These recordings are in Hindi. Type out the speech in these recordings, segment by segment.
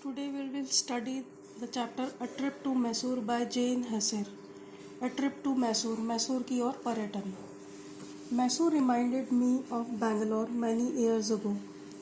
Today we will study the chapter A Trip to Mysore by Jane Hesser. A Trip to Mysore, Mysore की ओर पर्यटन. Mysore reminded me of Bangalore many years ago.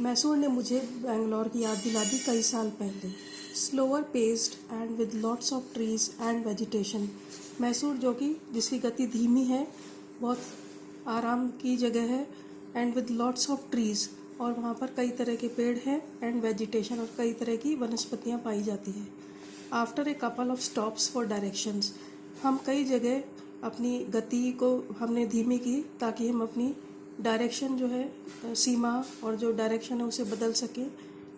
Mysore ने मुझे बैंगलोर की याद दिला दी कई साल पहले. Slower paced and with lots of trees and vegetation. Mysore जो कि जिसकी गति धीमी है, बहुत आराम की जगह है, and with lots of trees, और वहाँ पर कई तरह के पेड़ हैं, एंड वेजिटेशन और कई तरह की वनस्पतियाँ पाई जाती हैं. After a couple of stops for directions, हम कई जगह अपनी गति को हमने धीमी की ताकि हम अपनी डायरेक्शन जो है सीमा और जो डायरेक्शन है उसे बदल सकें.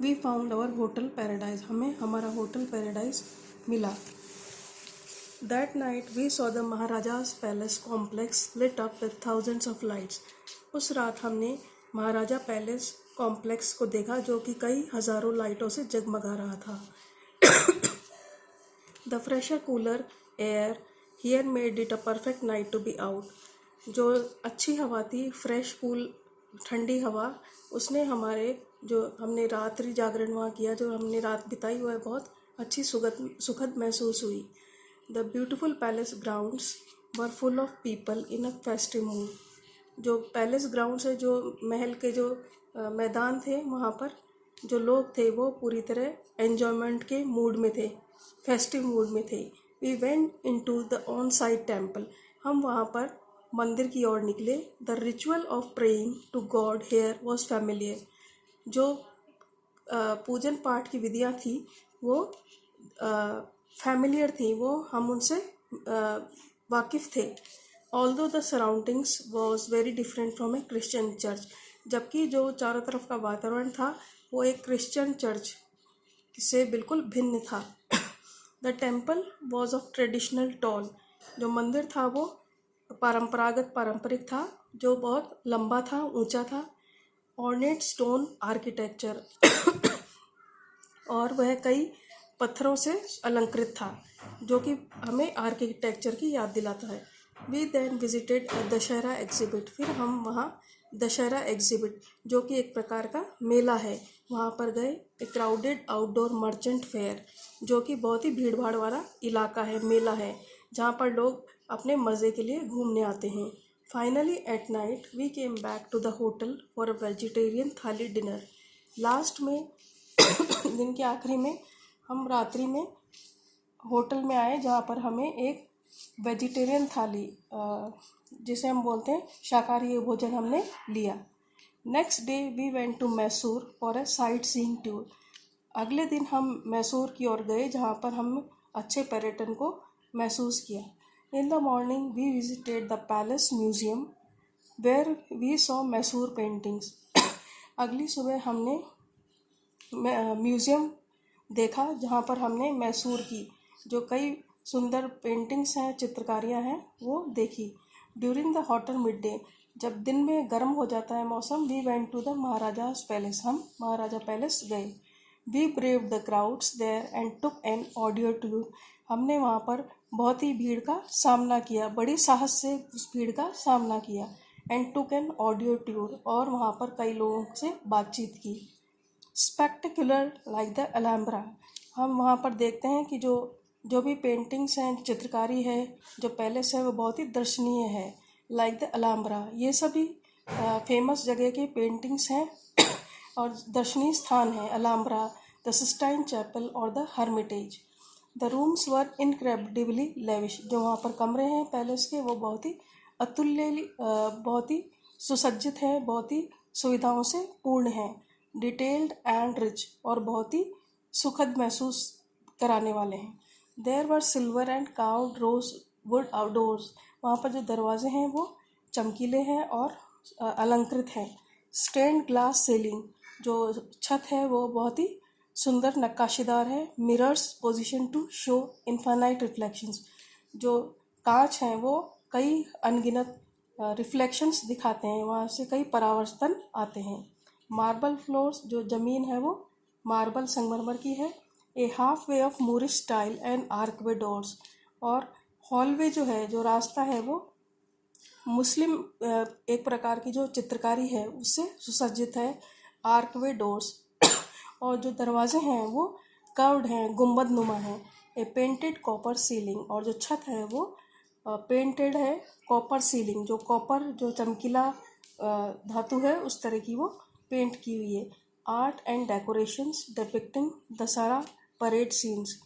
We found our hotel Paradise, हमें हमारा होटल पैराडाइज मिला. That night we saw the Maharaja's Palace complex lit up with thousands of lights. उस रात हमने महाराजा पैलेस कॉम्प्लेक्स को देखा जो कि कई हज़ारों लाइटों से जगमगा रहा था. The fresher cooler air here made it a perfect night to be out. जो अच्छी हवा थी, फ्रेश कूल ठंडी हवा, उसने हमारे जो हमने रात्रि जागरण वहाँ किया, जो हमने रात बिताई, वह बहुत अच्छी सुखद महसूस हुई. The beautiful palace grounds were full of people in a festive mood. जो पैलेस ग्राउंड्स है, जो महल के जो मैदान थे, वहाँ पर जो लोग थे वो पूरी तरह एन्जॉयमेंट के मूड में थे, फेस्टिव मूड में थे. We went into the on site temple, हम वहाँ पर मंदिर की ओर निकले. The ritual of praying to God here was familiar. जो पूजन पाठ की विधियाँ थी वो फैमिलियर थी, वो हम उनसे वाकिफ़ थे. Although the surroundings was very different from A Christian church, जबकि जो चारों तरफ का वातावरण था वो एक क्रिश्चियन चर्च से बिल्कुल भिन्न था. The temple was of traditional tall, जो मंदिर था वो पारंपरिक था, जो बहुत लंबा था, ऊंचा था. ऑर्नेट स्टोन आर्किटेक्चर, और वह कई पत्थरों से अलंकृत था, जो कि हमें आर्किटेक्चर की याद दिलाता है. We then visited Dussehra exhibit, फिर हम वहाँ दशहरा एग्जिबिट जो कि एक प्रकार का मेला है, वहाँ पर गए. ए क्राउडेड आउटडोर मर्चेंट फेयर, जो कि बहुत ही भीड़ भाड़ वाला इलाका है, मेला है, जहाँ पर लोग अपने मज़े के लिए घूमने आते हैं. Finally at night we came back to the hotel for a vegetarian thali dinner. Last में दिन के आखिरी में हम रात्रि में होटल में आए, जहाँ पर हमें एक वेजिटेरियन थाली, जिसे हम बोलते हैं शाकाहारी भोजन, हमने लिया. Next day we went to Mysore for a sight seeing tour. अगले दिन हम मैसूर की ओर गए, जहाँ पर हम अच्छे पर्यटन को महसूस किया. In the morning we visited the palace museum where we saw Mysore paintings. अगली सुबह हमने म्यूज़ियम देखा, जहाँ पर हमने मैसूर की जो कई सुंदर पेंटिंग्स हैं, चित्रकारियाँ हैं, वो देखी. During the hotter mid day, जब दिन में गर्म हो जाता है मौसम, we went to the Maharaja's palace, हम महाराजा पैलेस गए. We braved the crowds there and took an audio tour. हमने वहाँ पर बहुत ही भीड़ का सामना किया, बड़ी साहस से उस भीड़ का सामना किया. And took an audio tour, और वहाँ पर कई लोगों से बातचीत की. स्पेक्टिकुलर लाइक द अलैम्ब्रा, हम वहाँ पर देखते हैं कि जो भी पेंटिंग्स हैं, चित्रकारी है, जो पैलेस है, वो बहुत ही दर्शनीय है. लाइक द अलैम्ब्रा, ये सभी फेमस जगह के पेंटिंग्स हैं और दर्शनीय स्थान हैं. अलैम्ब्रा, द सिस्टाइन चैपल और the Hermitage. The rooms were incredibly lavish, जो वहाँ पर कमरे हैं पैलेस के, वो बहुत ही अतुल्य, बहुत ही सुसज्जित हैं, बहुत ही सुविधाओं से पूर्ण हैं. डिटेल्ड एंड रिच, और बहुत ही सुखद महसूस कराने वाले हैं. There were silver and carved rosewood outdoors, वहाँ पर जो दरवाजे हैं वो चमकीले हैं और अलंकृत हैं. स्टेन्ड ग्लास सीलिंग, जो छत है वो बहुत ही सुंदर नक्काशीदार है. Mirrors position to show infinite reflections, जो कांच हैं वो कई अनगिनत रिफ्लेक्शंस दिखाते हैं, वहाँ से कई परावर्तन आते हैं. मार्बल फ्लोर्स, जो ज़मीन है वो मार्बल संगमरमर की है. A half way of Moorish style and archway doors, और हॉलवे जो है, जो रास्ता है, वो मुस्लिम एक प्रकार की जो चित्रकारी है उससे सुसज्जित है. आर्कवे डोर्स, और जो दरवाजे हैं वो कर्व्ड हैं, गुंबद नुमा है। ए पेंटेड कॉपर सीलिंग, और जो छत है वो पेंटेड है कॉपर सीलिंग, जो कॉपर जो चमकीला धातु है उस तरह की वो पेंट की हुई है। Art and decorations depicting Dussehra parade scenes,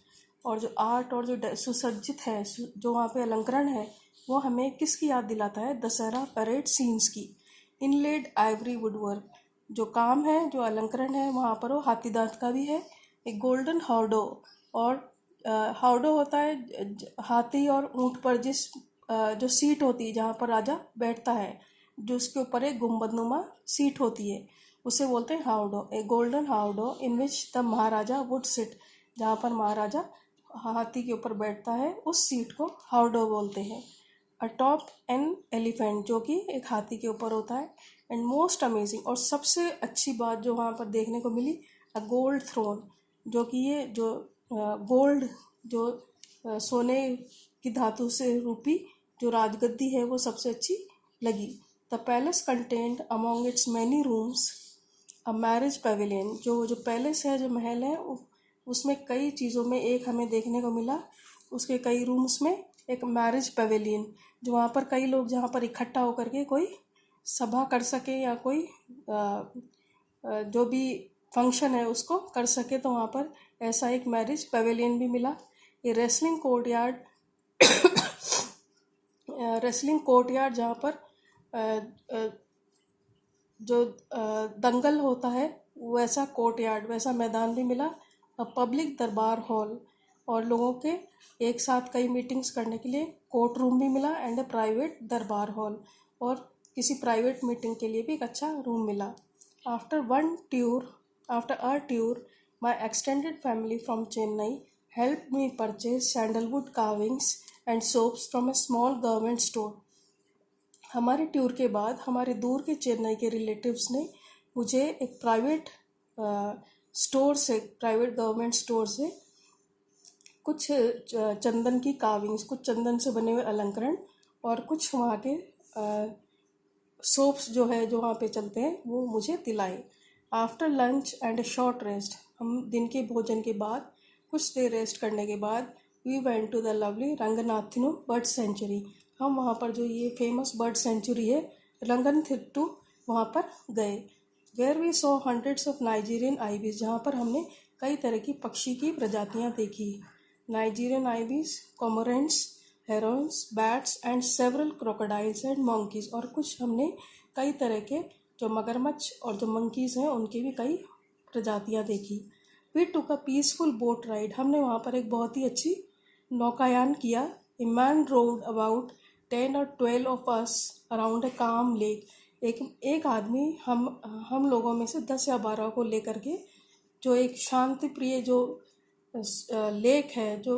और जो आर्ट और जो सुसज्जित है, जो वहाँ पे अलंकरण है, वो हमें किसकी याद दिलाता है? दशहरा परेड सीन्स की। इनलेड आइवरी वुडवर्क, जो काम है, जो अलंकरण है वहाँ पर वो हाथी दांत का भी है। एक गोल्डन हाउडो, और हाउडो होता है हाथी और ऊँट पर जो सीट होती है जहाँ पर राजा बैठता है, जो उसके ऊपर एक गुंबदनुमा सीट होती है, उसे बोलते हैं howdah. A golden howdah in which the maharaja would sit, जहाँ पर महाराजा हाथी के ऊपर बैठता है उस सीट को हाउडो बोलते हैं। अटॉप एन एलिफेंट, जो कि एक हाथी के ऊपर होता है। एंड मोस्ट अमेजिंग, और सबसे अच्छी बात जो वहाँ पर देखने को मिली, अ गोल्ड थ्रोन, जो कि ये जो गोल्ड जो सोने की धातु से रूपी जो राजगद्दी है वो सबसे अच्छी लगी। The palace content among it's many rooms a marriage Pavilion, जो पैलेस है, जो महल है, उसमें कई चीज़ों में एक हमें देखने को मिला, उसके कई रूम्स में एक मैरिज पेविलियन, जो वहाँ पर कई लोग जहाँ पर इकट्ठा होकर के कोई सभा कर सके या कोई जो भी फंक्शन है उसको कर सके, तो वहाँ पर ऐसा एक मैरिज पेविलियन भी मिला। ये रेसलिंग कोर्टयार्ड जहाँ पर जो दंगल होता है वैसा कोर्टयार्ड, वैसा मैदान भी मिला। पब्लिक दरबार हॉल, और लोगों के एक साथ कई मीटिंग्स करने के लिए कोर्ट रूम भी मिला। एंड अ प्राइवेट दरबार हॉल, और किसी प्राइवेट मीटिंग के लिए भी एक अच्छा रूम मिला। After a tour my extended family from Chennai help me purchase sandalwood carvings and soaps from A small government store. हमारे टूर के बाद हमारे दूर के चेन्नई के रिलेटिव्स ने मुझे एक प्राइवेट गवर्नमेंट स्टोर से कुछ चंदन की कार्विंग्स, कुछ चंदन से बने हुए अलंकरण, और कुछ वहाँ के सोप्स जो है जो वहाँ पे चलते हैं वो मुझे दिलाए। After lunch and A short rest, हम दिन के भोजन के बाद कुछ देर रेस्ट करने के बाद we went to the lovely Ranganathittu bird sanctuary, हम वहाँ पर जो ये फेमस बर्ड सेंचुरी है रंगनथिट्टू, वहाँ पर गए। Where we saw hundreds of Nigerian ibis, जहाँ पर हमने कई तरह की पक्षी की प्रजातियाँ देखी। Nigerian ibis, cormorants, herons, bats and several crocodiles and monkeys, और कुछ हमने कई तरह के जो मगरमच्छ और जो मंकीज़ हैं उनकी भी कई प्रजातियाँ देखी। We took a peaceful boat ride, हमने वहाँ पर एक बहुत ही अच्छी नौकायान किया। A man rowed about 10 or 12 of us around a calm lake, एक आदमी हम लोगों में से 10 या 12 को लेकर के जो एक शांति प्रिय जो लेक है, जो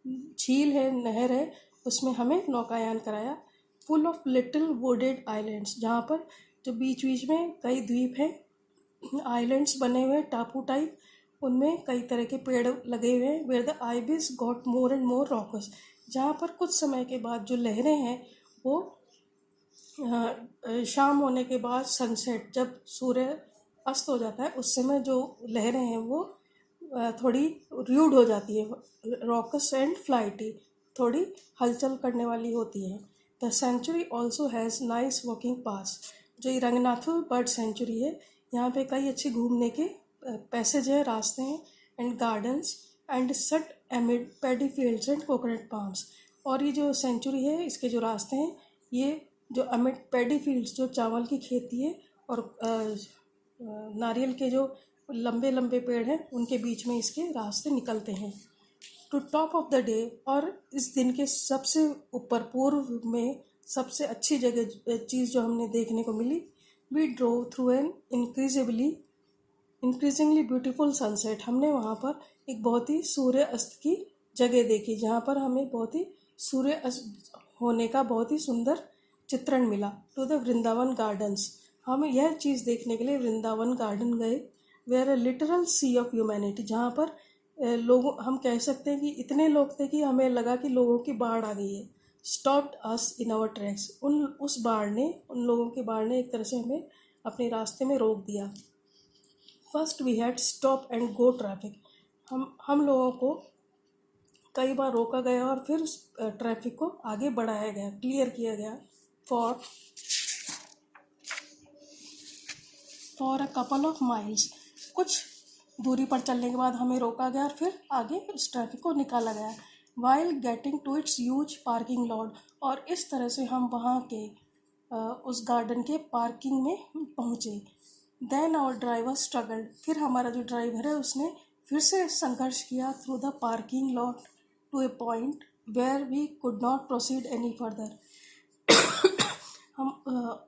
झील है, नहर है, उसमें हमें नौकायान कराया। Full of little wooded islands, जहाँ पर जो बीच बीच में कई द्वीप हैं, आइलैंड्स बने हुए टापू टाइप, उनमें कई तरह के पेड़ लगे हुए हैं। Where the ibis got more and more rocks, जहाँ पर कुछ समय के बाद जो लहरें हैं वो शाम होने के बाद सनसेट, जब सूर्य अस्त हो जाता है उस समय जो लहरें हैं वो थोड़ी र्यूड हो जाती है, रॉकस एंड फ्लाइटी, थोड़ी हलचल करने वाली होती हैं। The sanctuary also has nice walking paths, जो ये रंगनाथु बर्ड सेंचुरी है, यहाँ पे कई अच्छे घूमने के पैसेज है, रास्ते हैं, एंड गार्डन्स एंड सट एमिड paddy fields and coconut palms, और ये जो सेंचुरी है इसके जो रास्ते हैं, ये जो अमिड पैडी फील्ड्स, जो चावल की खेती है, और नारियल के जो लंबे लंबे पेड़ हैं उनके बीच में इसके रास्ते निकलते हैं। To top off the day, और इस दिन के सबसे ऊपर पूर्व में सबसे अच्छी जगह चीज़ जो हमने देखने को मिली, we drove through an increasingly beautiful sunset, हमने वहाँ पर एक बहुत ही सूर्य अस्त की जगह देखी, जहाँ पर हमें बहुत ही सूर्य अस्त होने का बहुत ही सुंदर चित्रण मिला। टू द वृंदावन गार्डन्स, हम यह चीज़ देखने के लिए वृंदावन गार्डन गए। Where a literal sea of humanity, जहाँ पर लोगों, हम कह सकते हैं कि इतने लोग थे कि हमें लगा कि लोगों की बाढ़ आ गई है। Stopped us in our tracks, उन लोगों की बाढ़ ने एक तरह से हमें अपने रास्ते में रोक दिया। First we had stop and go traffic, हम लोगों को कई बार रोका गया और फिर उस ट्रैफिक को आगे बढ़ाया गया, क्लियर किया गया for a couple of miles. कुछ दूरी पर चलने के बाद हमें रोका गया और फिर आगे उस ट्रैफिक को निकाला गया while getting to its huge parking lot. और इस तरह से हम वहाँ के उस गार्डन के पार्किंग में पहुँचे। देन आवर ड्राइवर स्ट्रगल्ड, फिर हमारा जो ड्राइवर है उसने फिर से संघर्ष किया through the parking lot to a point where we could not proceed any further. हम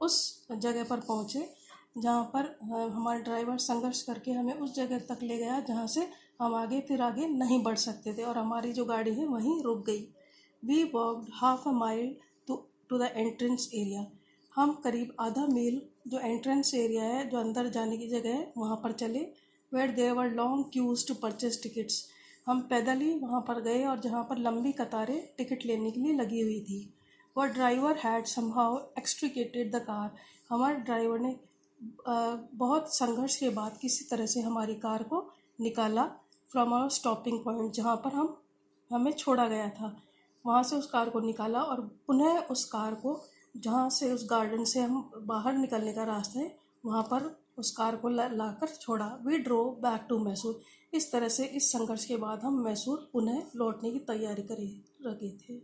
उस जगह पर पहुँचे जहाँ पर हमारा ड्राइवर संघर्ष करके हमें उस जगह तक ले गया जहाँ से हम आगे नहीं बढ़ सकते थे और हमारी जो गाड़ी है वहीं रुक गई। We walked half a mile to the entrance area. हम करीब आधा मील जो एंट्रेंस एरिया है, जो अंदर जाने की जगह है, वहाँ पर चले। Where there were long queues to purchase tickets. हम पैदल ही वहाँ पर गए और जहाँ पर लंबी कतारें टिकट लेने के लिए लगी हुई थी। वह driver had somehow extricated the car. हमारे ड्राइवर ने बहुत संघर्ष के बाद किसी तरह से हमारी कार को निकाला फ्रॉम आवर स्टॉपिंग पॉइंट, जहाँ पर हमें छोड़ा गया था। वहाँ से उस कार को निकाला और पुनः उस कार को जहाँ से उस गार्डन से हम बाहर निकलने का रास्ता है वहाँ पर उस कार को लाकर छोड़ा। We drove back to Mysore. इस तरह से इस संघर्ष के बाद हम मैसूर पुनः लौटने की तैयारी करे लगे थे।